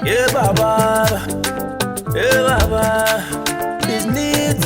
Yeah, Baba. Yeah, Baba. It's neat.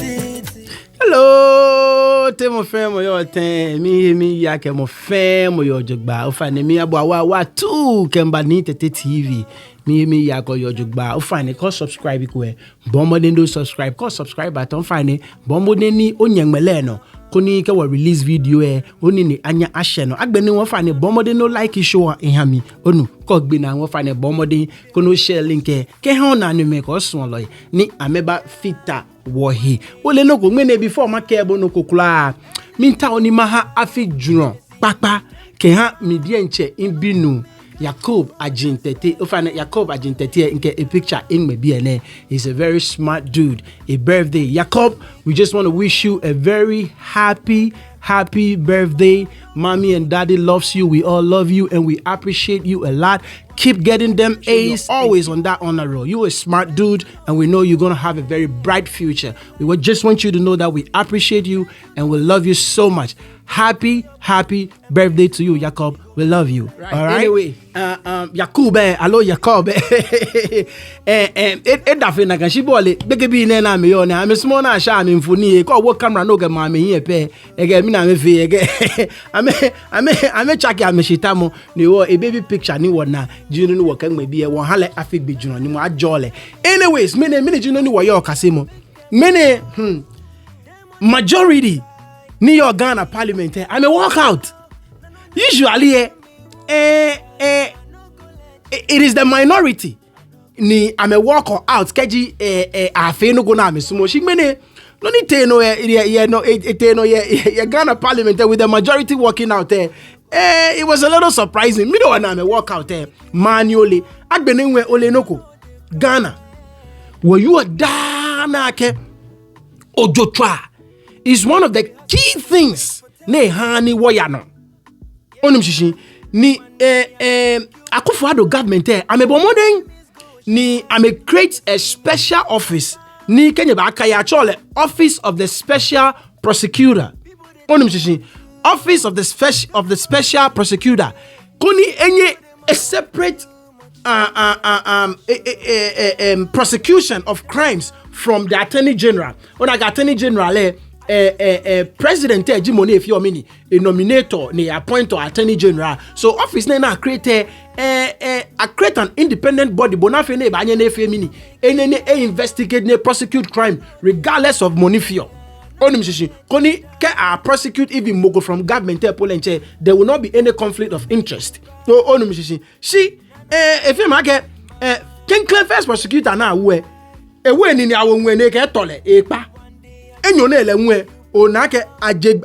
Hello, Temo Femo, your ten, me, yake mo femo, your jugba, ufane me abo wa tu kemba nite TV. Me yako your jugba, ufane ko subscribe ikwe. Bombo dendo subscribe, ko subscribe button fane. Bombo deni onyang meleno. Koni ke wa release video oni ni anya ahye no agbeni won fa ne bomode no like show ehami onu ko gbe na won fa ne bomode kono share link ke ho na nu me ko so lo ni ameba fita wo hi ole no ko gbe na before ma ke bo no kokula minta oni ma ha afi juron papa ke ha media nche inbinu Jacob Agintete, Jacob Agintete in a picture in my BNA. He's a very smart dude. A birthday. Jacob, we just want to wish you a very happy birthday. Mommy and daddy loves you. We all love you and we appreciate you a lot. Keep getting them A's. Always on that honor roll. You're a smart dude and we know you're going to have a very bright future. We would just want you to know that we appreciate you and we love you so much. Happy birthday to you, Jacob. We love you. Right. All right. Anyway, Jacob, hello, Jacob. Dafe na kan shibole. Beke bi ne na me yo na. Me small na sha me mfoni. Ko wo camera no ga ma me here pe. Ege mi na me fe ege. Ame chaki ame shitamo ni wo a baby picture ni wo na. Junu ni wo kan me bi e wo hale afik bi juno ni mo ajole. Anyways, me junu ni wo yo kasemo. Mene majority New York Ghana Parliament, I'm a walkout. Usually, it is the minority. Ni I'm a walkout. Keji afe no go na me sumo. She mene no ni te no Ghana Parliament with the majority walking out there. It was a little surprising. Me no na me walkout there manually. Agbenenwe ole noko Ghana. Were you a dana ke ojotwa? Is one of the key things ne hani woyano onum shishi ni Akufo-Addo government ame bomodeng ni ame create a special office ni Kenya ba aka ya chole Office of the Special Prosecutor onum shishi Office of the Special Prosecutor koni enye a separate prosecution of crimes from the Attorney General. Ona ga Attorney General President Jimoni if you mini a nominator ne appoint or Attorney General. So office na create create an independent body bonafe ne ba ne fe mini investigate ne prosecute crime regardless of money fee. Onim shishi koni ke prosecute even mogo from government polenche there will not be any conflict of interest. So onim shishi she if you make ken claim first prosecutor na we ni awon ne ke tole epa enyo na ele nwe onake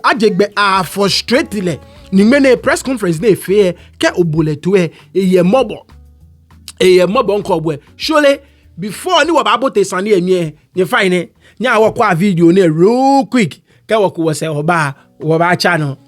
ajegbe frustrate le ni mene press conference na efe ke obuletu eye mobo nko bwe surely before ni wo ba bote sane emi ni fine nya wo kwa video na real quick ke wo ko se wo ba cha no.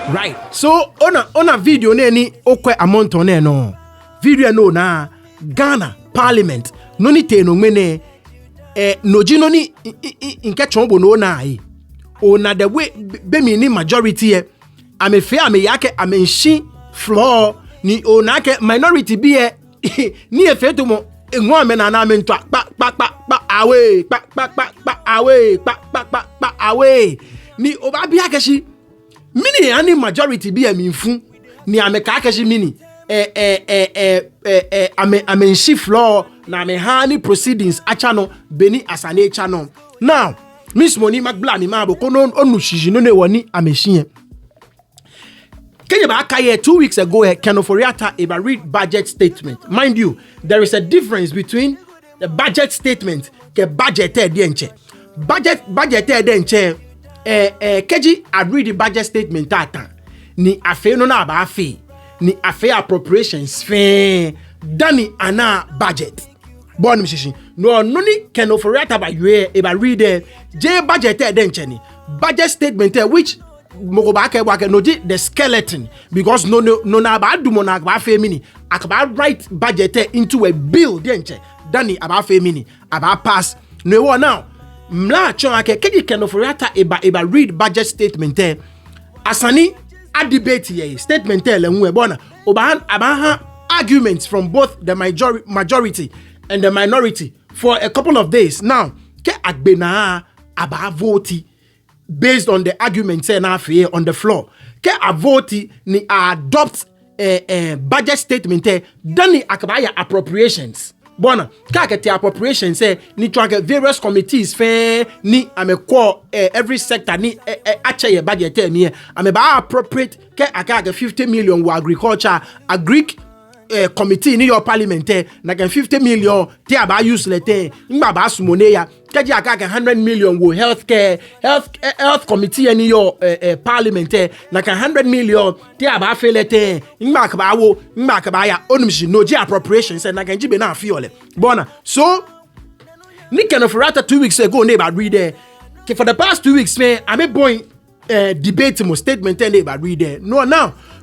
Right. So on a video ni okwe amount no. Video no na Ghana Parliament no ni te no mene nojino ni nke chombo no na ai ona the way be me ni majority ame fe ame yake ame nshi floor ni ona ke minority bi ni efe to mo enwo ame na na ame ntwa pa away pa away pa away ni oba bi akeshi mini ani majority bi aminfu ni ame ka akeshi mini ame nshi floor na ame hani proceedings achano beni asane chano now Miss Moni Magbla mi mabo kono onu shiji no ne woni amehie Kenya ba akaye 2 weeks ago Kenoforiata eba read budget statement. Mind you, there is a difference between the budget statement ke budget de nche. Budget de nche keji I read the budget statement tata. Ni afe no na ba afe. Ni afe appropriations fe dani ana budget. Bon mishishi. No ni Kenoforiata ba yue eba read je budget de nche ni. Budget statement which the skeleton because no na ba do mona ba femini akaba write budget into a bill denche dani aba femini aba pass no now mla chon ake keji Kenoforiata eba read budget statement asani a debate ye statement le nwe bona oba aba arguments from both the majority and the minority for a couple of days now ke agbena aba vote based on the arguments on the floor. Ke a vote ni adopt budget statement dani akabaya appropriations. Bona ka ke appropriations ni track various committees fe ni amekwa every sector ni ache budget mi ame ba appropriate ke aka 50 million wa agriculture committee in your parliament na 50 million te aba use lete ngba ba sumone ya keji aka 100 million wo health committee in your parliament na 100 million te aba felete ngba ka ba wo ngba ka ba ya onumshi no ji appropriations na kanji be na afiole bona so ni Kenoforiata 2 weeks ago ne ba read for the past 2 weeks man I'm boy debate mo statement and ba read no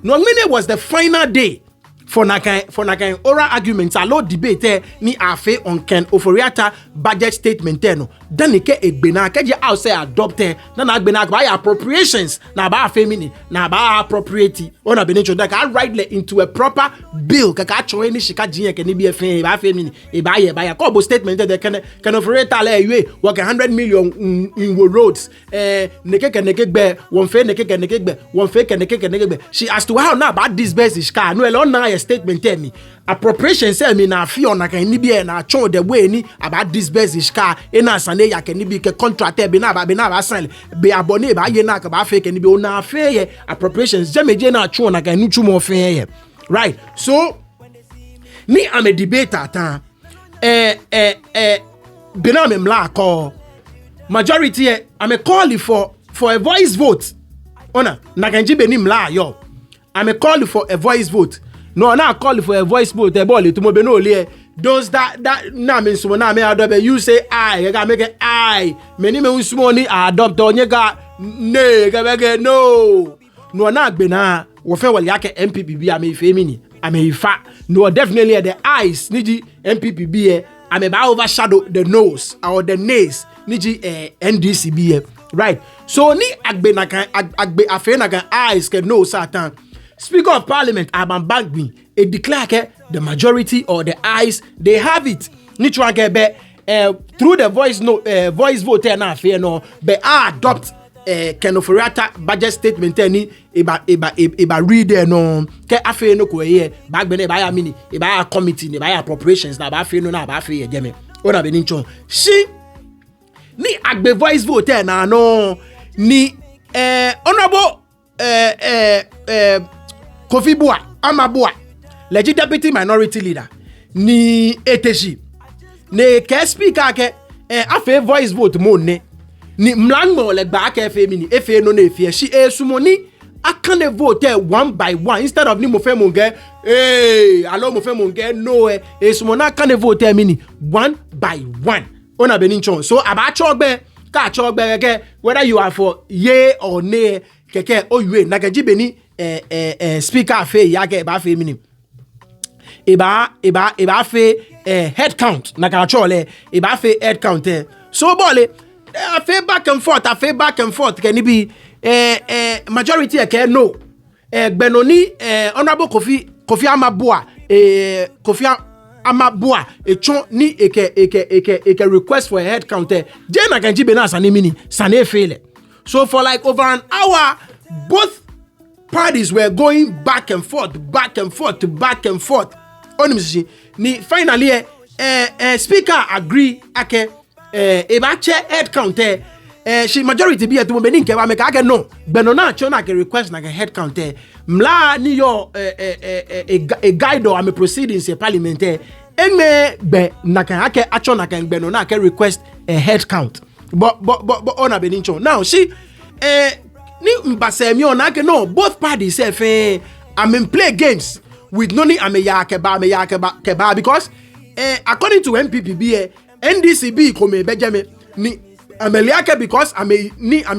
many was the final day for nakan oral arguments a lot debate ni afe on Kenoforiata budget statement no dan ke egbena ke je out say adopt na agbena ba appropriations na ba afe mini na ba appropriate ona be nature that can write into a proper bill ka cho ni shika jiye ke ni bi afe ba afe mini e ba ya ko bo statement de Kenoforiata le yue work 100 million in roads neke gbe won fe neke gbe won fe neke she as to how now about this best is car no alone na statement tell me appropriation say me na fi on na kan ni bi na cho the way ni about this best is car na sane ya kan ni bi ke contract be na sign be abone ba ye na ka ba fe kan ni bi o na fe ye appropriations je na cho na kan ni chu mo fe ye right so me am a debater ta be na me mla call majority am a call for a voice vote ona na kan ji be ni mla yo am a call for a voice vote. No, now call for a voice vote. The ball to move no those that na mean so na me adopt you say I ga make it I many me usmoni adopt onyega ne ga no na gbe na wo fe wale yake MPP bi ame ife mini ame ifa no definitely the eyes niji MPP bi ame ba overshadow the nose or the nays niji NDC bi right so ni agbe na kan agbe afe na kan eyes ke no satan. Speaker of Parliament Speaker Bagbin it declare the majority or the eyes they have it. Through the voice vote na fair no be adopt Kenoforiata budget statement ni eba read no ke afe no ko ye Bagbin e ba ya mini e ba ya committee ni ba ya appropriations na ba fe no na ba fe ye jeme ona be ni nchon shi ni agbe voice vote na no ni honorable Kofi Bua Amabua legit deputy minority leader ni eteshi ne ke speaker ke afe voice vote mo ne ni mlango le gba ke fe mi ni efe no na efe shi esumoni akane vote one by one instead of ni mo fe mo nge alo mo fe mo nge no esumona akane vote mi ni one by one ona be ni nchon so aba chogbe ka chogbe ke whether you are for yay or nay keke oyue na gaji be ni speaker fe ya ke ba fe mini eba fe head count na ka chole e ba fe head count so bole I feel back and forth can it be majority ke no Benoni honorable Kofi Amaboa Kofi Amaboa chon ni eke request for a head count je na kan jibe na sanemini sane fele so for like over an hour both parties were going back and forth onimisi ni finally speaker agree ake eba che head count she majority be to benin ke ba me ka no benona chona ke request na ke head count mla ni yo a guide or am proceedings parliament eme be na kan ake achona kan benona ke request a head count but ona benin chon now she ni mbasemi ona ke no both parties say am play games with noni ameya ke ba because according to MPPB NDCB kome bejeme ni ameliake because ame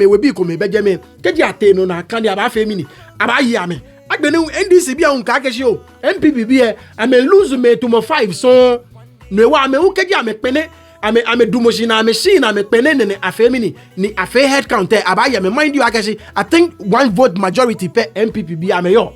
webi kome bejeme keji ate no na kan dia ba femini aba yi ame agbenu NDCB a unka keshi o MPPB ame lose me to mo 5 so no wa ame u keji ame pene ame dumoshi na ame shi na ame pene ne afemini ni afe head count aba yi ame mind you akeshi I think one vote majority per MPPB ame yo.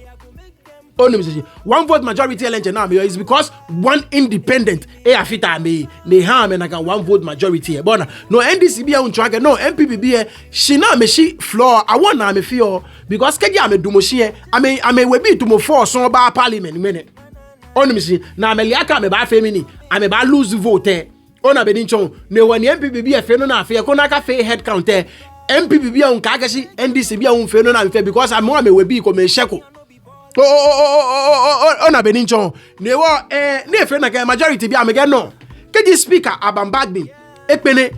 One vote majority now is because one independent afita me harm and one vote majority but no NDCB on track no MPPB she na me she floor I want na me feel because keji ame dumoshi ame we be to mo force on ba parliament mene on me na me liaka me ba femini ame ba lose vote ona be dinchon ne wani MPPB fe no na fe ko na ka fe head count MPPB on ka kashi NDCB on fe no na fe because ame we be ko me sheko ona beninchon ne wo ne fe na majority bi amege no keji speaker Bagbin ekpene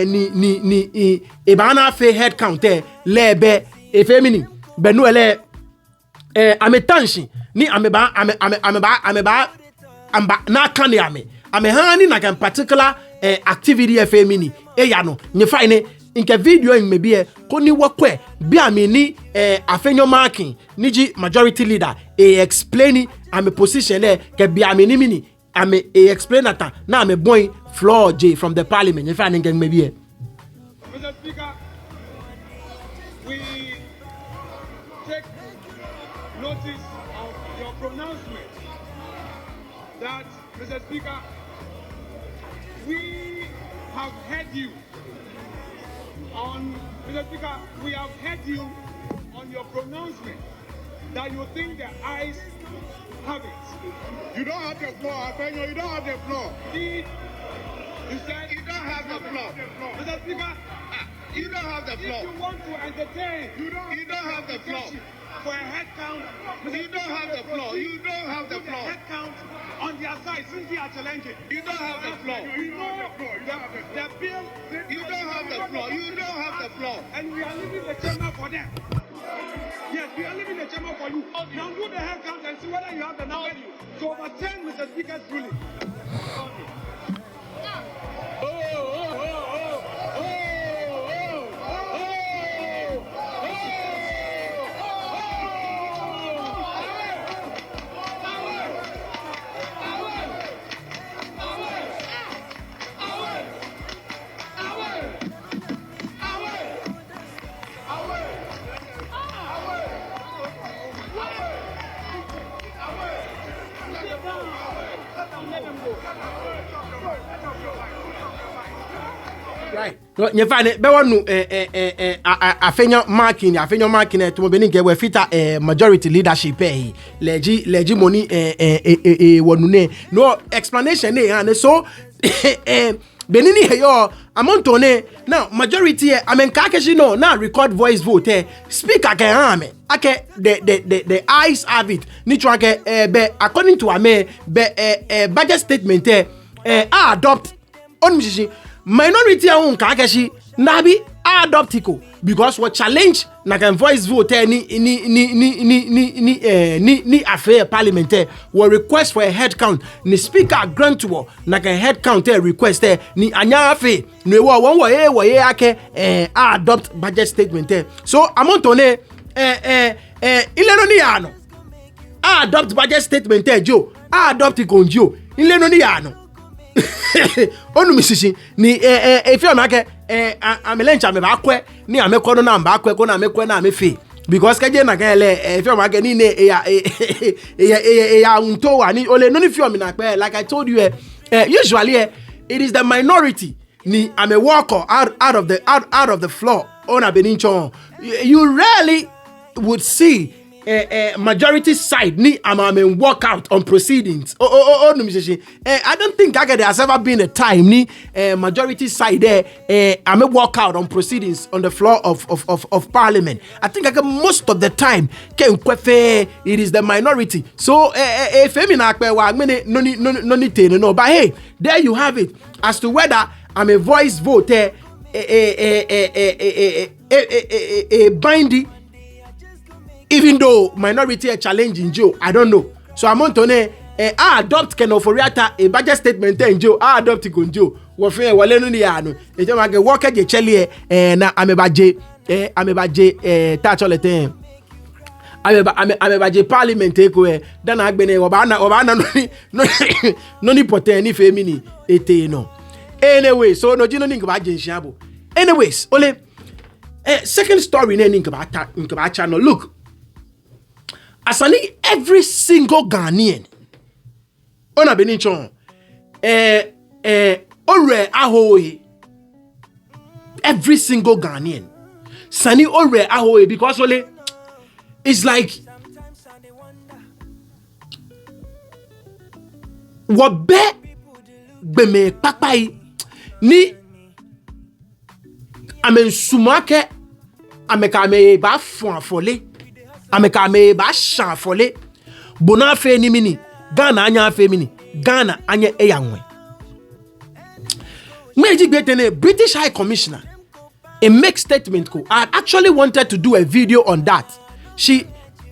ni e ba na fe head count lebe e femini benu ele ametanshi ni ameba na kan ame hani na kan particular activity e femini ya no nye fine inke video in maybe koni wakwe bi amini afenyo marking niji majority leader explaining am position there ke bi amini mini am explain that na am boy floor J from the parliament if I ngen maybe Mr. Speaker, we take notice of your pronouncement that Mr. Speaker, we have heard you on Mr. Speaker, we have heard you on your pronouncement that you think the eyes have it. You don't have the floor, Afenyo, you don't have the floor. You said You don't have the floor. Mr. Speaker, You don't have the if floor. you want to entertain You don't have the floor. for a head count, You don't have the floor. You don't have the put the floor. head count on their side since they are challenging. You don't have the floor. We know the bill. You don't have the floor. You don't have the floor. And we are leaving the chamber for them. Yes, we are leaving the chamber for you. Now do the head count and see whether you have the number to overturn Mr. Speaker's ruling. right nye fane be wonu afenyo marking to benin ke we fita majority leadership leji money wonu ne no explanation ne so benin he yo amonto ne now majority amen ka keshi no na record voice vote speaker ke ame ake the eyes have it ni twa ke be according to ame be budget statement adopt on misisi minority ahun ka keshi nabi adopt iko because what challenge na can voice vote ni affair parliament will request for a head count ni speaker grant to na can head count request ni anya afe no wo ye ake adopt budget statement so amount on ile no ni ano adopt budget statement jo adopt konjo ile no ni ya no onu misisi ni efi amake amelencha me ba kwe ni amekọ no na mba kwe ko na amekwe na amefe because kaje na gele efi amake ni ne ya unto wa ni ole no ni fi na pe like I told you usually it is the minority ni ame walk out of the floor on a benincho. You rarely would see majority side ni amame walk out on proceedings. I don't think there has ever been a time ni majority side there ame walk out on proceedings on the floor of parliament. I think most of the time it is the minority. So no, but hey, there you have it as to whether I'm a voice vote binding. Even though minority are challenging Joe, I don't know. So I'm on to adopt kenoforiata a budget statement in Joe, adopt Joe. Wafe walenu ni ano. Ejo mage work je chele na amebaje touch all the time. Amebaje parliament eko dan agbene obana no ni poten ni femini ete no. Anyway, so no jino ni ngbaje nsiabo. Anyways, ole second story na ngba channel. Look, asani every single Ghanaian ona benichon ore ahoye every single Ghanaian sani ore ahoye because ole it's like wobe gbeme papai ni amen sumake amekame ba fon afole amekame ba shan afole bona fe ni mini Ghana anya fe mini Ghana anya eyanwe meji gbetene British High Commissioner a make statement ko. I actually wanted to do a video on that. She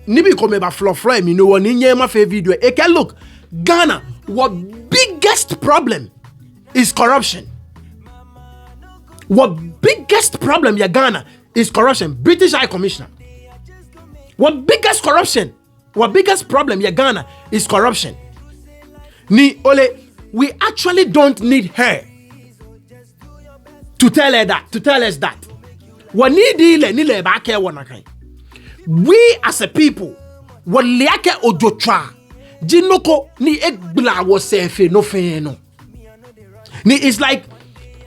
nibi come ba floor me no one in ma fe video. Eke look, Ghana, what biggest problem is corruption. What biggest problem ya Ghana is corruption. British High Commissioner. What biggest corruption? What biggest problem ya Ghana is corruption. Ni ole, we actually don't need her to tell us that. What need ile ba ke wona kan. We as a people, what liake ojotra jinoko ni egbla wo sefe no fe no. Ni it's like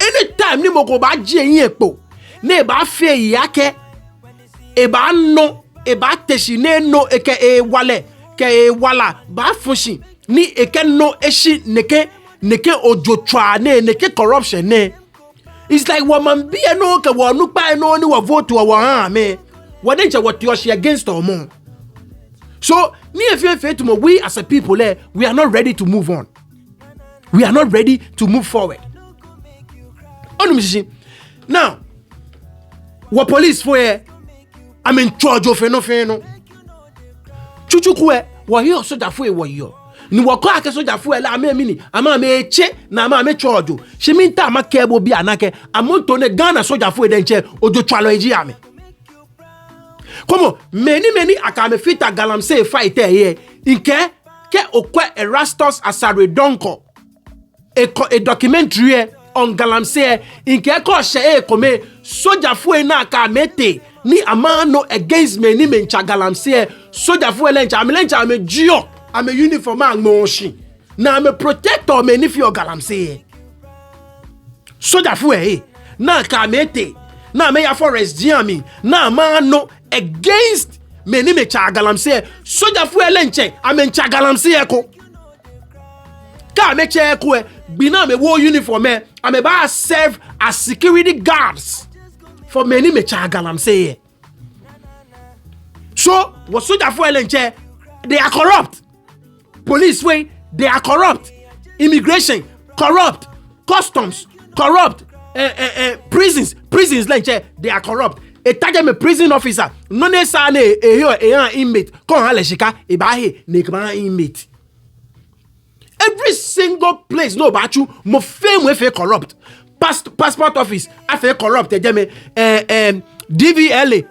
anytime ni moko ba je yin epo ne ba fe yake e ba no e ba teshi ne no eke e wale ke e wala ba fushi ni eke no eshi neke ojotra ne neke corruption ne. It's like woman be no ke wo nu pa no ni wo vote wo ha me what then what you are against or more. So we as a people we are not ready to move on. We are not ready to move forward. Now, what police for I'm in charge of no. Chuchukwe, what you so that for what you. Ni wakwa ke soja fu ele ame mini ama me che na ama me chojo she min ta ma kebo bi anake amonto ne Ghana soja fu e nche ojo twalo eji ame komo many akame fita galamse fight here nke ke okwa Erastus Asaredonko a documentary on galamse nke ko she kome soja fu na aka mete ni amano against many mencha galamse soja fu ele ncha ame jio I'm a uniform man moshi. Now I'm a protector man if you're galamse. So that way, now kamete. Now me ya forest diami. Now man no against many me chagalamse. So that way lenche. I'm in chagalamse eko. Ka me che eko bina me wo uniform me. I'm about serve as security guards for many me chagalamse. So what so that way lenche? They are corrupt. Police way, they are corrupt. Immigration, corrupt. Customs, corrupt. Prisons, like they are corrupt. A target me prison officer, no ne sa ne inmate. Kon haleshika e ba he nekma inmate. Every single place no bachu mo fame we fe corrupt. Passport office I fe corrupt. DVLA,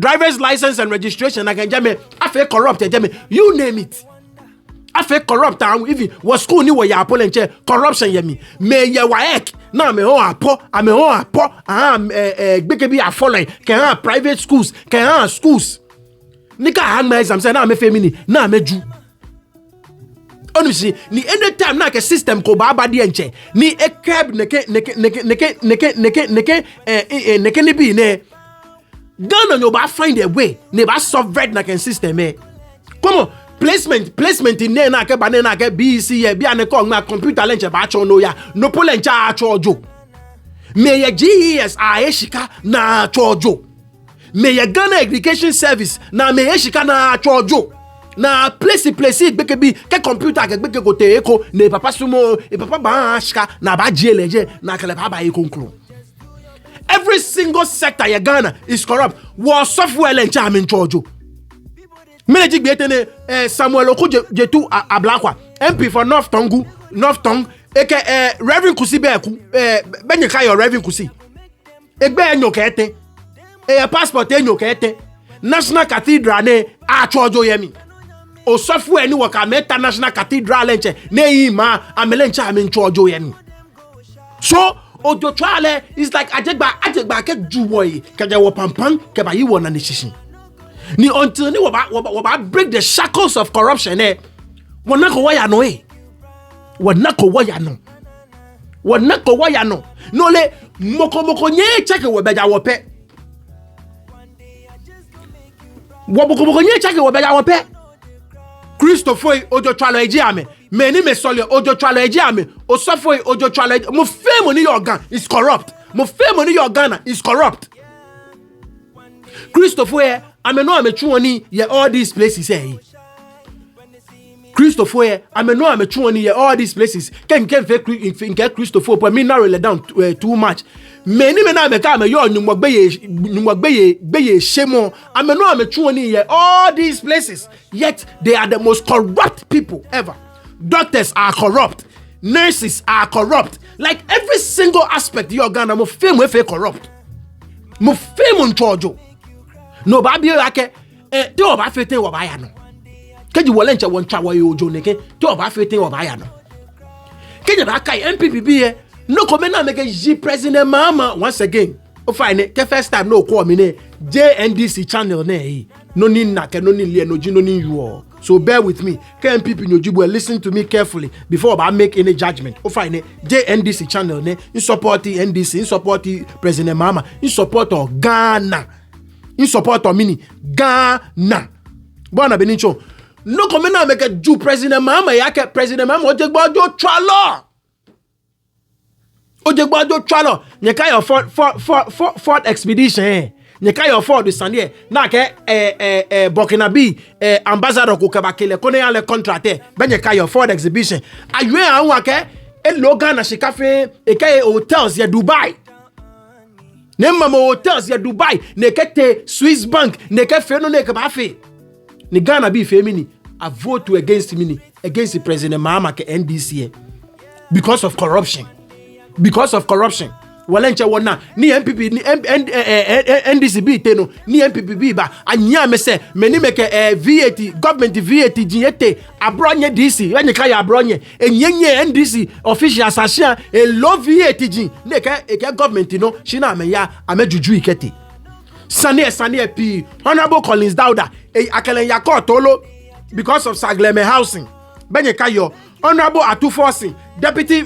driver's license and registration. I can jame I fe corrupt. You name it. afa corrupt even was school ni wo ya apolenche corruption yemi me ye waek na me ho apo gbeke bi afolo ke private schools ke schools nika hang my exam say na me femini na me ju onu si ni anytime na ke system ko ba de enche ni ekeb neke ni bi ne Ghana you ba find a way ne ba solve red na ken system come on placement in na ke ba na ke BC ye bia ne ko ma computer lenche ba cho no ya no polenche a cho ojo me ye GES a eshika na cho ojo me ye Ghana Education Service na me eshika na cho ojo na place gbeke bi ke computer ke gbeke ko te eko ne papa sumo e papa ba shika na ba jieleje na kele ba e konklu. Every single sector in Ghana is corrupt. Was software and charming chojo. Minute getting Samuel Okujetu Ablakwa, MP for North Tongu, Reverend Kusi Beku, Benyakayo Reverend Kusi. Egbe enyo kete. Passport enyo kete. National Cathedral ne a chojo yemi. O software ni waka meta National Cathedral enche ne ima amelencha amen chojo yemi. So Ojo Trale is like ajegba ke juwoy ke je wo pampan ke ba yi wo na decision. Ni until ni wo ba break the shackles of corruption wona ko waya no wona ko waya no no le moko nye check wo beja wo pe moko nye check wo beja wo pe Christopher Ojo Trale eji ame many me sole Ojo Trale eji ame Osofo Ojo Trale mo fame ni your Ghana is corrupt. Mo fame ni your Ghana is corrupt. Christopher ameno amechu ni ye all these places Christopher ameno amechu ni ye all these places can get Christopher but me narrow it down too much. Many men ameka me yo nyumogbeye shemo ameno amechu ni ye all these places yet they are the most corrupt people ever. Doctors are corrupt. Nurses are corrupt. Like every single aspect of your Ghana, mo fame we corrupt. Mo fame on chojo. No ba bi ake te o ba fete wo ba ya no. Keji wolenche won twa wo ojo neke te o ba fete wo ba ya no. Keji ba kai MPPB no come na make ji President Mama once again. O fine the first time no call me ne JNDC channel ne no ni na ke no ni lie no ji no ni you. So bear with me. KMPP Nojibu, listen to me carefully before I make any judgment. O fine, JNDC channel ne in support the NDC, in support the President Mama, in support of Ghana, in support of mini Ghana. Bona Benicho. No come na make a Jew President Mama yake President Mama ojegbajo tralo. Ojegbajo tralo. Nyeka your Ford expedition Nyeka your Ford Sunday na ke Burkinabe ambassador ko kabakele kone ya le contracte ben nyeka your Ford exhibition aywe anwa ke Logan na shikafe ke hotels ya Dubai ne mama hotels ya Dubai ne kete Swiss bank ne ke fe no ne ke ba fe ni Ghana bi fe mini I vote against the President Mahama ke NDC because of corruption walenche wona ni MPP ni NDC bi teno ni MPP bi ba anya me se meni meke VAT government VAT jinete abronye DC enye ka ya abronye enyenye NDC official assassin e low VAT jin ne ke government no shi na me ya amejuju ikete sane pi Honorable Collins Dauda akelen ya court tolo because of Sagleme housing benye ka yo Honorable Atufosin deputy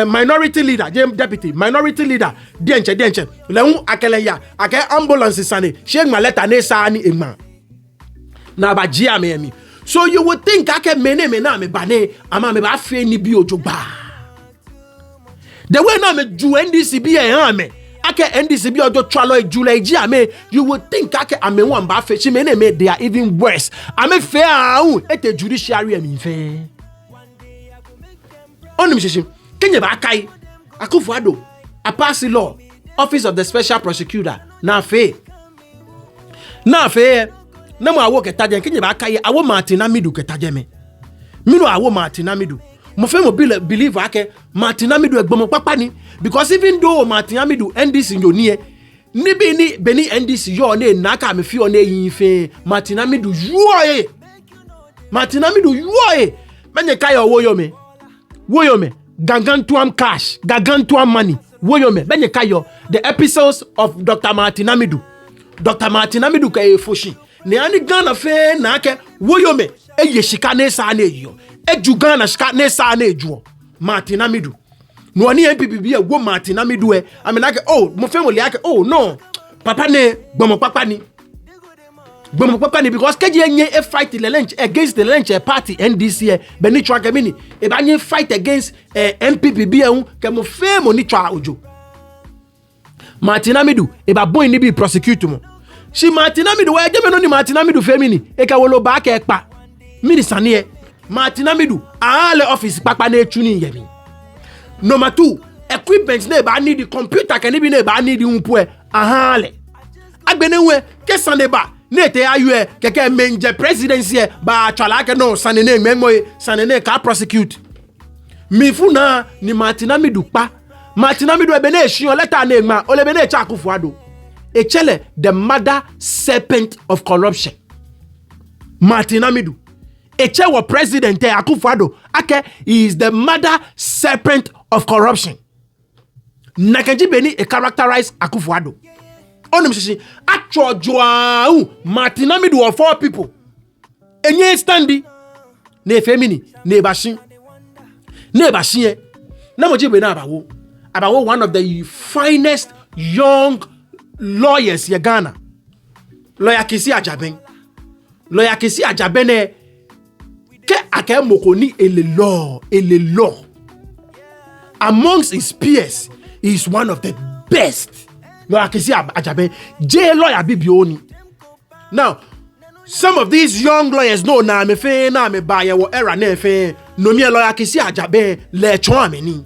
minority leader, deputy minority leader, denche. Leun akeleya, ake ambulance sane. Sheng maleta ne sani egman. Na ba jia me. So you would think ake mene me bane ama me ba fe ni bi ojogba. The way na me ju NDC bi me. Ake NDC bi ojo tralo July jia me. You would think ake ame wan ba fe chi mene me they are even worse. Ame fe aun ete judiciary me fe. Onum shishim. Kenya ba kai Akufo-Addo a pass law office of the special prosecutor na fe na mo awo ketaje Kenya ba kai awo Martin Amidu ketaje me no awo Martin Amidu mo fe mo believe ake Martin Amidu egbomo papa ni because even though Martin Amidu NDC yo ni ni beni NDC yo na ka me fi o na yin fe Martin Amidu yo Martin Amidu yoe menye kaya woyome gargantuan cash gargantuan money woyome menye kayo the episodes of Dr. Martin Amidu ka efoshi ne ani Ghana fe na ake woyome eye shika ne sa na eyo eju Ghana shika ne sa na ejuo Martin Amidu no ani MPP bi e wo Martin Amidu e amenake oh mo fe mo le ake oh no papa ne gbomo papa ni because keji enye a fight the lunch against the lunch party NDC beni twa kemini e ba nye fight against MPP bi ehun ke mo fe mo ni twa ojo Martin Amidu e ba boy ni bi prosecutor mo si Martin Amidu wa je me no ni Martin Amidu fe mini e ka wo lo ba ka pa mini sane Martin Amidu ale office papa na etu ni yemi number 2 equipment na ba need the computer kan bi na ba need unpo ahale agbenenwe ke sane ba nete ayue keke menje presidency ba twala ke no sanene memoy sanene ka prosecute mifuna ni Martin Amidu pa Martin Amidu ebe na ehun letter na egma ole be na echa Akufo-Addo echele the mother serpent of corruption Martin Amidu eche wo president Akufo-Addo ake is the mother serpent of corruption nakenji beni e characterize Akufo-Addo onim shishi achojwa Martin Amidu of 4 people enye standi ne femini ne bashin na moji be na abawo one of the finest young lawyers in Ghana lawyer Kisi Ajaben ke ake mokoni ele law amongst his peers he is one of the best lawyer Kisi Ajaben J lawyer bibioni. Now some of these young lawyers know na me fe na me ba ye wo era na fe no me lawyer Kisi Ajaben le chon ameni.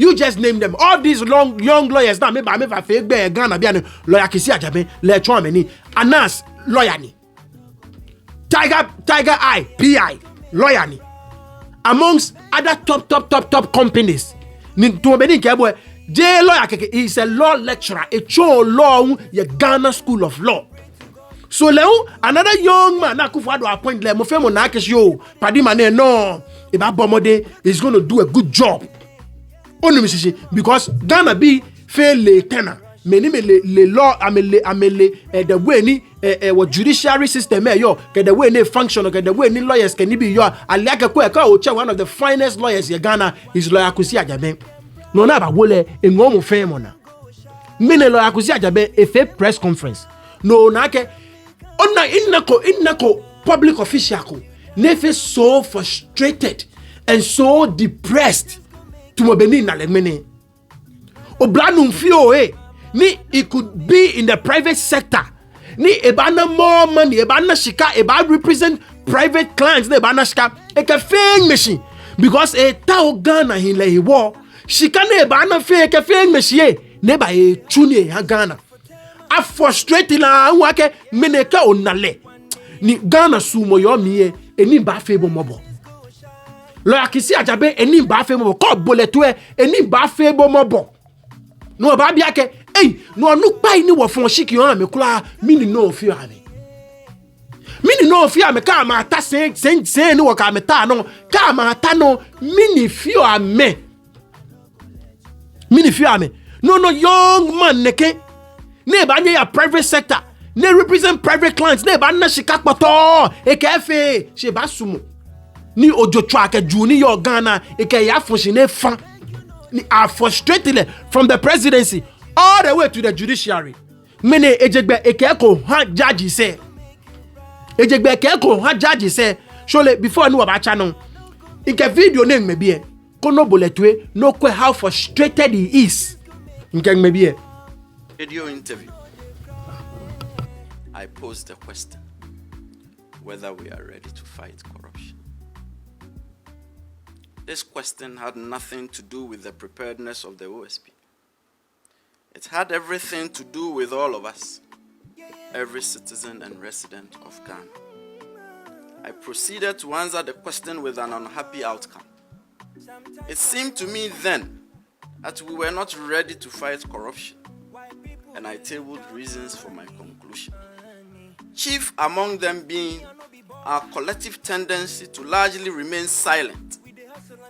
You just name them. All these young lawyers now me fa fe gbe Ghana bia ni lawyer Kisi Ajaben le chon ameni. Anas lawyer ni. Tiger Eye PI lawyer ni. Amongst other top companies. Ni to be ni kebo J lawyer keke is a law lecturer. A cho law ye Ghana School of Law. So leo another young man Akufo-Addo appoint le mo fe mo na kesio padi mane no e ba bomode is going to do a good job. Onu misisi because Ghana be fe le tena meni me le law amele the way ni what judiciary system yo ke the way ni function ke the way ni lawyers can be yo aliaka ko e ka o che one of the finest lawyers in Ghana is lawyer Kisi Ajaben. No na ba wole enwo mo fe mo na mene lawyer Kisi Ajaben e fe press conference no na ke ona innako public official ko nefe so frustrated and so depressed to mobeni na lemene oblanu fio ni it could be in the private sector ni ebana more money ebana shika eba represent private clients na ebana shika e ka feng machine because e ta Ghana hin le wo shika na ebana fe ka feng machine ne ba e tuni ha Ghana a frustrated na wake meneka onale ni Ghana sumo yo miye eni ba fe bo mobo lawyer Kisi Ajaben eni ba fe mobo ko boleto eni ba fe bo mobo no ba bia ke no nu pai ni wo fon shiki yo me kula mini no fi ame ka ma ta sen ni wo ka me ta no ka ma ta no mini fi ame no young man neke ne ba nye ya private sector ne represent private clients ne ba na shika kpoto ekefe she ba sumo ni ojo twa ke ju ni yo Ghana eke ya funshi ne fan ni are frustrated from the presidency all the way to the judiciary mene ejegbe eke ko ha judge say shole before no ba cha no nke video ne mebie ko no boletwe no kwe how frustrated he is nke mebie radio interview, I posed the question whether we are ready to fight corruption. This question had nothing to do with the preparedness of the OSP. It had everything to do with all of us, every citizen and resident of Ghana. I proceeded to answer the question with an unhappy outcome. It seemed to me then that we were not ready to fight corruption, and I tabled reasons for my conclusion. Chief among them being our collective tendency to largely remain silent,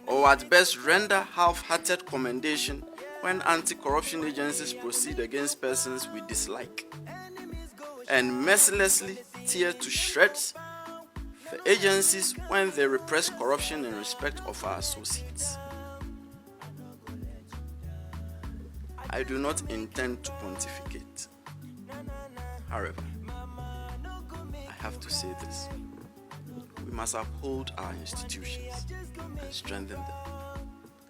or at best render half-hearted commendation when anti-corruption agencies proceed against persons we dislike, and mercilessly tear to shreds the agencies when they repress corruption in respect of our associates. I do not intend to pontificate. However, I have to say this. We must uphold our institutions and strengthen them,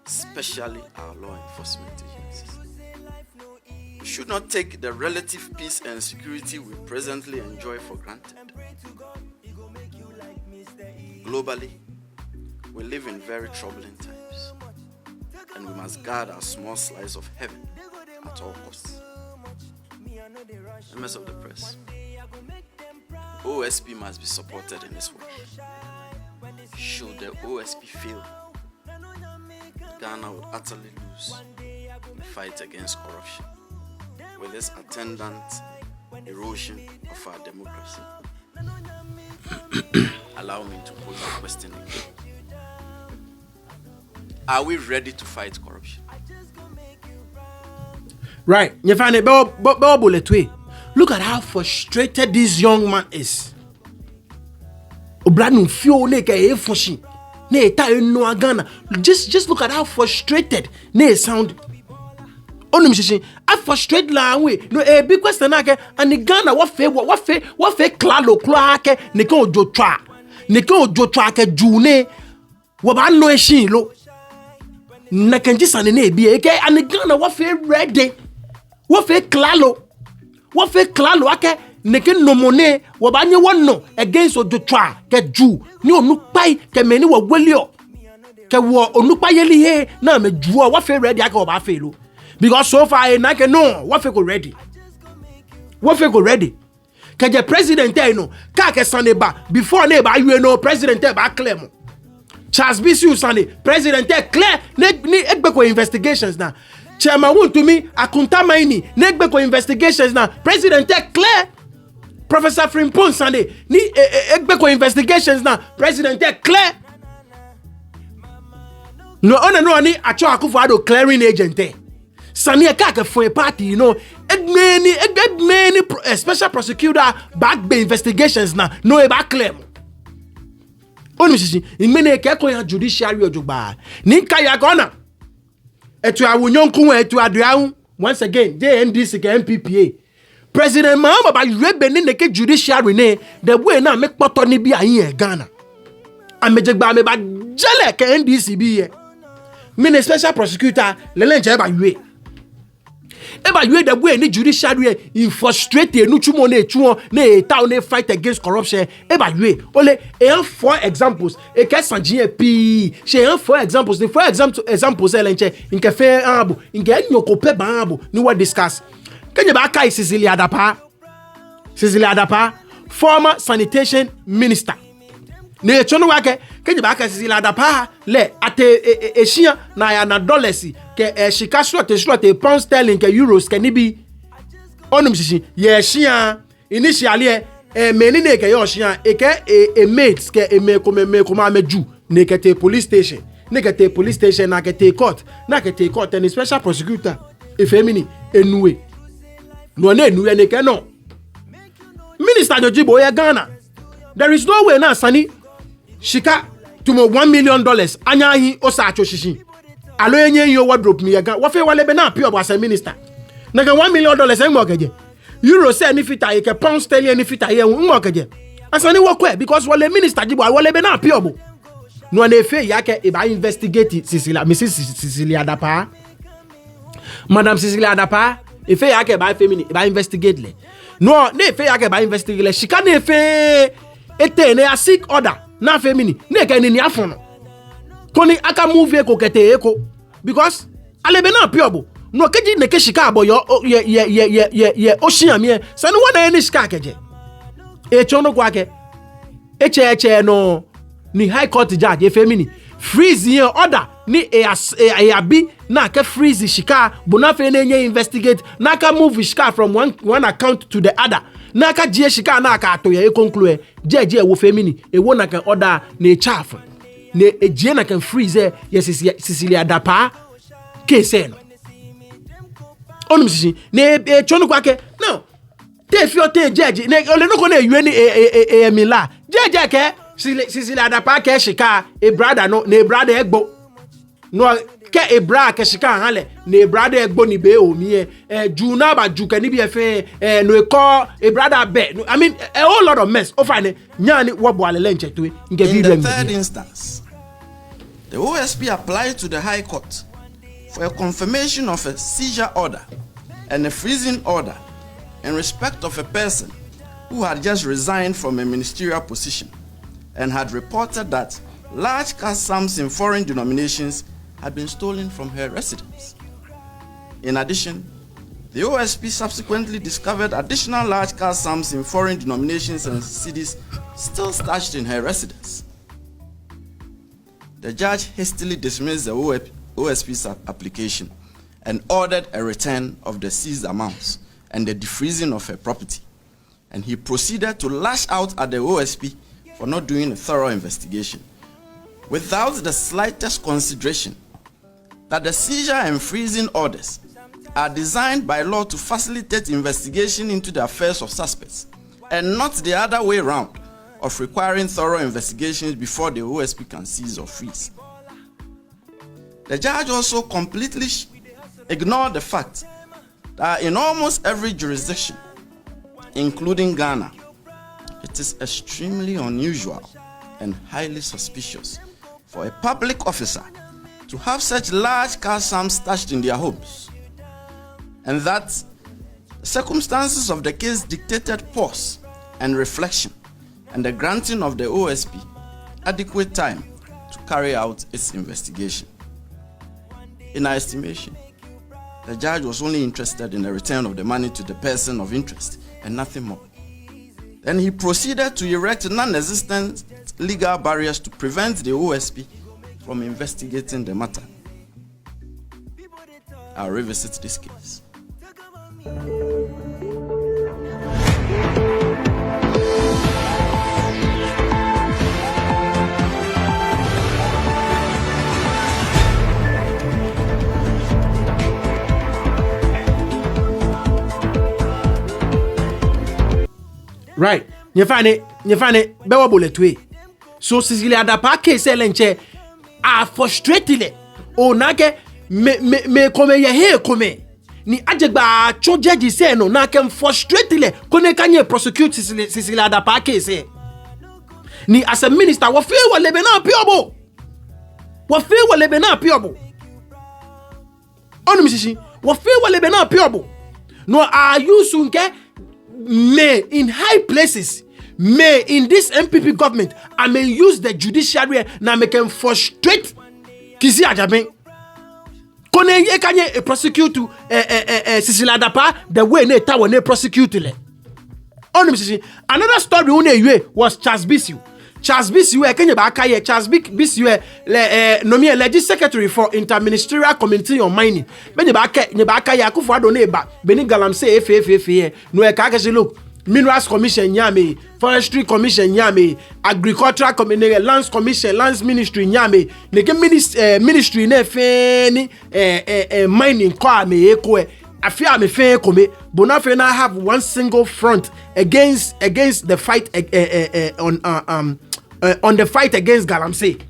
especially our law enforcement agencies. We should not take the relative peace and security we presently enjoy for granted. Globally, we live in very troubling times, and we must guard our small slice of heaven at all costs. Members of the press, OSP must be supported in this work. Should the OSP fail, Ghana would utterly lose the fight against corruption, with its attendant erosion of our democracy. Allow me to pose the question again. Are we ready to fight corruption? Right. Look at how frustrated this young man is. Just look at how frustrated they sound. I frustrate la we no a big question and the Ghana what fe klalo klake ne ko jotwa ke june wo ba no ehyin lo na kanji sane na ebi e ke and Ghana what fe ready what fe klalo ake ne ke nomone wo ba nye wonno against ojotwa ke ju ni onupai ke meni wo gwelio ke wo onupai yeli he na me ju what fe ready ake wo ba fe lo. Because so far, I can no, what go ready? What go ready? Can the president tell you no? Kake Saneba before neighbor you know president ba claim. Charles Bisu Sunday president clear ne egbeko investigations now. Chairman want to me akunta maini ne egbeko investigations now. President clear. Professor Frimpong Sunday ni egbeko investigations now. President clear. No ni acho Akufo-Addo clearing agent. Sania Kaka for a party, you know, many special prosecutor Bagbin investigations now, no about claim. Only in many Kako judiciary or Juba. Ninka Yagona. Etu Awunyonku etu Adrian once again, JNDC MPPA. President Mahama by Rebenin the judiciary ne, the way now make Potoni be a year Ghana. I make me by Jelek NDC be. Many special prosecutor, Lelenja by you. Eba you the way ni judiciary in frustrated no chumo na echuo na town na fight against corruption. Eba you only four examples e ka sanjie pi she 4 examples the 4 examples elenche in ka fe abo in ka nyoko pe ba abo ni we discuss kenye ba kai Cecilia Adapa former sanitation minister ne chono wake kenye ba kai Cecilia Adapa le ate eshia na ya na dollars ke shika slote pound sterling ke euros ke ni bi onum sisi ye shia initially meni ne ke yo shia e ke mates ke me koma meju ne ke te police station na ke te court and special prosecutor efemini enuwe no na enuwe ne ke no minister Jojibo ye Ghana there is no way na sani shika to $1 million anya hi osa acho shishi alo enye yo wardrobe mi yaga wo fe wale be na pure as a minister na ga $1 million en mo keje euro say ni fita ye ke pound sterling ni fita ye mo keje asani wo kwa because wale minister Jibo wale be na pure bo no na fe yake e ba investigate Cecilia Adapa Madam Cecilia Adapa e fe yake ba femini e ba investigate le no na fe yake ba investigate le shika na fe ete na seek order na femini na ke ni afono koni aka move ko kete eko because alebe na piobo no keji ne ke shika abo yo ye oshia me so no wana any shika keje e chono kwa ke eche no ni high court judge e femini freeze here order ni e abi na ke freeze shika bo na fe na investigate na ka move shika from one account to the other na ka je shika na aka ato ye conclude je wo femini e wo na kan order na chaff na ejie na kan freeze ye Cecilia Dapa case no onum sisi na chonu kwake no te fi o te jeje na ole no ko na ewe ni emila jeje ke Cecilia Dapa ke shika e brother no na e brother egbo no ke e brother ke shika hanle na e brother egbo ni be omi ju na ba ju ke ni bi efe no e ko e brother be I mean a whole lot of mess o fine nyani wo bo alele nche to nge bi In dem. the third instance, the OSP applied to the High Court for a confirmation of a seizure order and a freezing order in respect of a person who had just resigned from a ministerial position and had reported that large cash sums in foreign denominations had been stolen from her residence. In addition, the OSP subsequently discovered additional large cash sums in foreign denominations and cedis still stashed in her residence. The judge hastily dismissed the OSP's application and ordered a return of the seized amounts and the defreezing of her property. And he proceeded to lash out at the OSP for not doing a thorough investigation, without the slightest consideration that the seizure and freezing orders are designed by law to facilitate investigation into the affairs of suspects, and not the other way around of requiring thorough investigations before the OSP can seize or freeze. The judge also completely ignored the fact that in almost every jurisdiction, including Ghana, it is extremely unusual and highly suspicious for a public officer to have such large cash sums stashed in their homes, and that the circumstances of the case dictated pause and reflection and the granting of the OSP adequate time to carry out its investigation. In our estimation, the judge was only interested in the return of the money to the person of interest and nothing more. Then he proceeded to erect non-existent legal barriers to prevent the OSP from investigating the matter. I'll revisit this case. Right. Nyefane bewa boletwe. So Cecilia Dapa case elenche a frustrated o nake me kome ye he kome ni ajegba cho judge say no nake frustrated kone kanye prosecute Cecilia Dapa case ni as a minister wo feel wo lebe na piobo onu mishishi wo feel wo lebe na piobo no are you sunke may in high places, may in this MPP government, I may use the judiciary na make them frustrate kisi ajaben. Kone ye kanye a prosecute Cecilia Dapa the way ne tawo ne prosecute le. Another story one was Charles Bisiu. Charles Bisiu kenye ba akaye Charles Bisiu nomi alleged secretary for interministerial committee on mining. Benye ba akaye Akufo-Addo ne ba beni galamsey efe no e ka kese look minerals commission nyame forestry commission nyame agricultural commission lands commission lands ministry nyame neke ministry na fe ni mining ko ame eko afia me fe kome bonafe na have one single front against the fight on the fight against galamsey.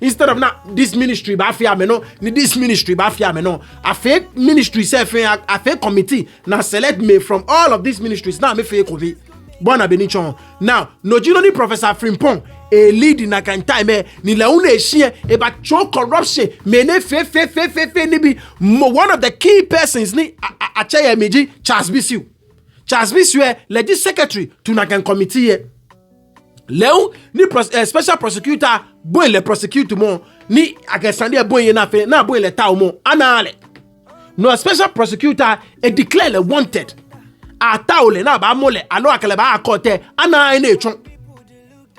Instead of now this ministry ba fia me no ni this ministry ba fia me no a fake ministry self a fake committee now select me from all of these ministries now me fake covid bona benichon now no jino ni Professor Frimpong a lead in a kind time ni la une ehie e ba chon corruption me ne fe ni bi one of the key persons ni a chair meji Charles Bisiu legis secretary to na kan committee Leo ni special prosecutor boy le prosecute mo ni akesande boy na fe na boy le ta mo anale no special prosecutor e declare le wanted a taole na ba mole alo akele ba akote ana na echon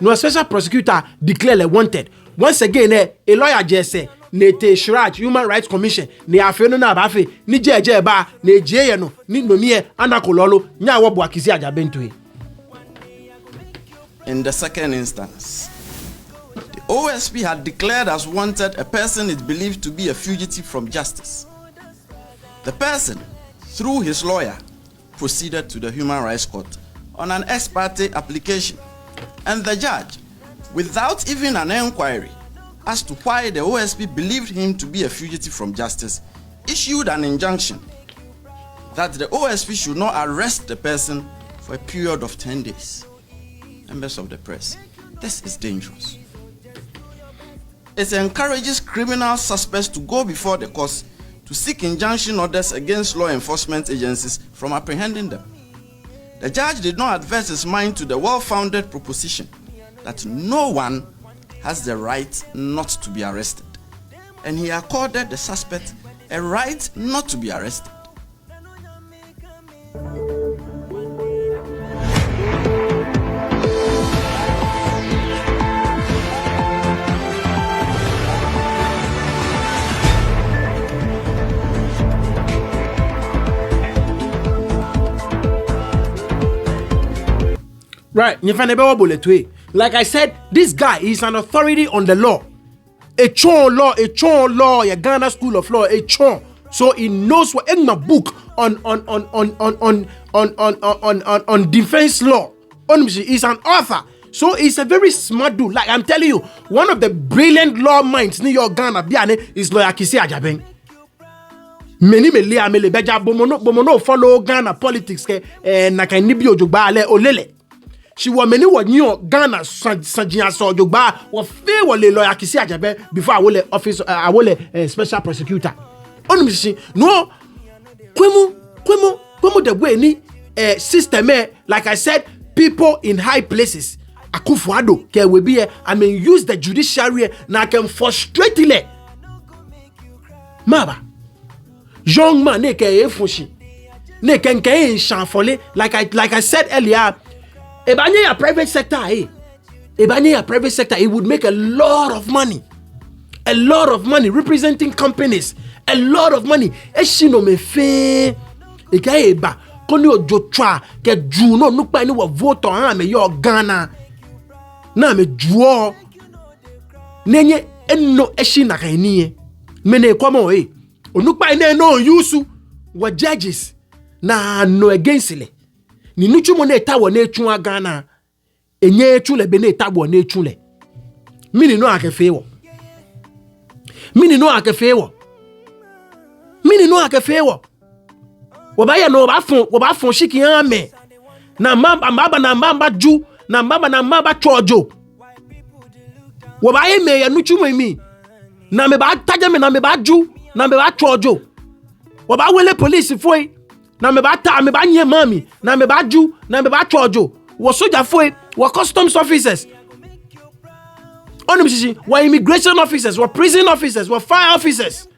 no special prosecutor declare le wanted once again a lawyer just say ne te shraj Human Rights Commission ne afe no na abafe ni jeje ba ne jeye no ni nomie anakololo nya wo bo akisi ajabento e. In the second instance, the OSP had declared as wanted a person it believed to be a fugitive from justice. The person, through his lawyer, proceeded to the Human Rights Court on an ex parte application, and the judge, without even an inquiry as to why the OSP believed him to be a fugitive from justice, issued an injunction that the OSP should not arrest the person for a period of 10 days. Members of the press, this is dangerous. It encourages criminal suspects to go before the courts to seek injunction orders against law enforcement agencies from apprehending them. The judge did not adverse his mind to the well-founded proposition that no one has the right not to be arrested, and he accorded the suspect a right not to be arrested. Right, like I said, this guy is an authority on the law. A chon law, a Ghana School of Law, a chon. So he knows what in my book on defense law. He's an author. So he's a very smart dude. Like I'm telling you, one of the brilliant law minds New York Ghana Biane is lawyer Kisi Ajabeng. Many me beja bomono follow Ghana politics ke na kan nibi ojugba ale olele. She was many what New York Ghana Sanjia so jogba wa fe wole lawyer Kisi Ajabeng before I will office I will special prosecutor. No kwemu the way ni system like I said, people in high places akufuado ke we be I mean use the judiciary na can frustrate le maba young man ne ke efunshi ne ken shanfole like I said earlier ebanye ya private sector ebanye ya private sector it would make a lot of money representing companies, a lot of money. Eshino me fe eba koni ojotwa ke juno nupa ni wa vote on me yo Ghana na me juo nenye enno eshina kainiye mene kwamo onupa ine no yusu wa judges na no against le ni nuchu mo na tawo na etu Ghana enye etu le be na tawo na etu le mini no akefewo mini no akefewo wabaya no ba fon shiki ame na mamba ju na mamba chojo wabaya me ya nuchu mi na me ba taja me na me ba ju na me ba chojo waba wele police foi na me ba nye mami na me ba ju na me ba chojo wo soja foi wo customs officers wa immigration officers, wa prison officers, wa fire officers.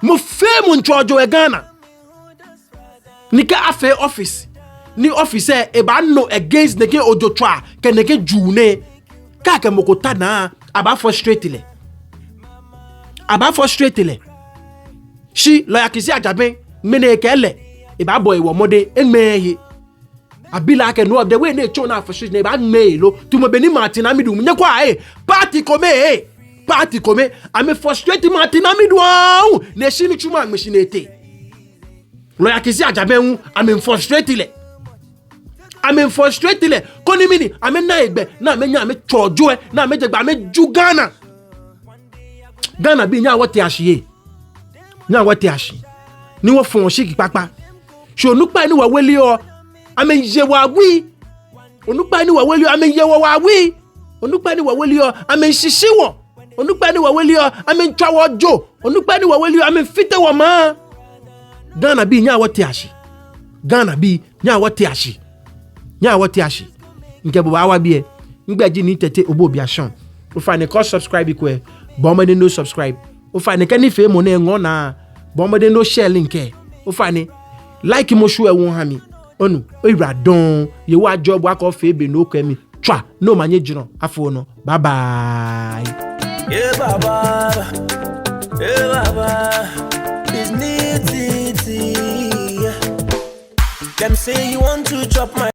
Mo fe mon chojo e Ghana. Nika afe office. Ni officer e ba no against neke ojotwa ke neke june. Ka ke mokota na aba frustrate le. Shi lawyer Kisi Ajabeng mene kele e ba boy wo mode enmeyi. Abila ke no the way ne chona for shit ne ba mailo to mo beni Martin Amidu nye kwa party come ame frustrate Martin Amidu ne shini chuma meshinete lawyer Kisi Ajabeng ame frustrate le koni mini ame na egbe na ame nya ame chojo na ame jegba ame ju Ghana bi nya wote ahie ni wo fon shiki papa so nupa ni wa weli o ame yewa wi onupa ni wa weli o ame yewa wa wi onupa ni wa weli o ame sisiwo onupa ni wa weli o ame twawo jo onupa ni wa weli o ame fite wo ma Ghana bi nya wote ashi nke bo awa bi ngbeji ni tete obo bi ashon o fa ne ko subscribe ko bo mo de no subscribe o fa ne kan ni fe mo na ngo na bo mo de no share link o fa ne like mo shu e won ha mi onu ira don ye wa job wa ko fe be no kwemi twa no manye jino afo no bye bye yeah baba Hey Baba, it's nitty. Them say you want to chop my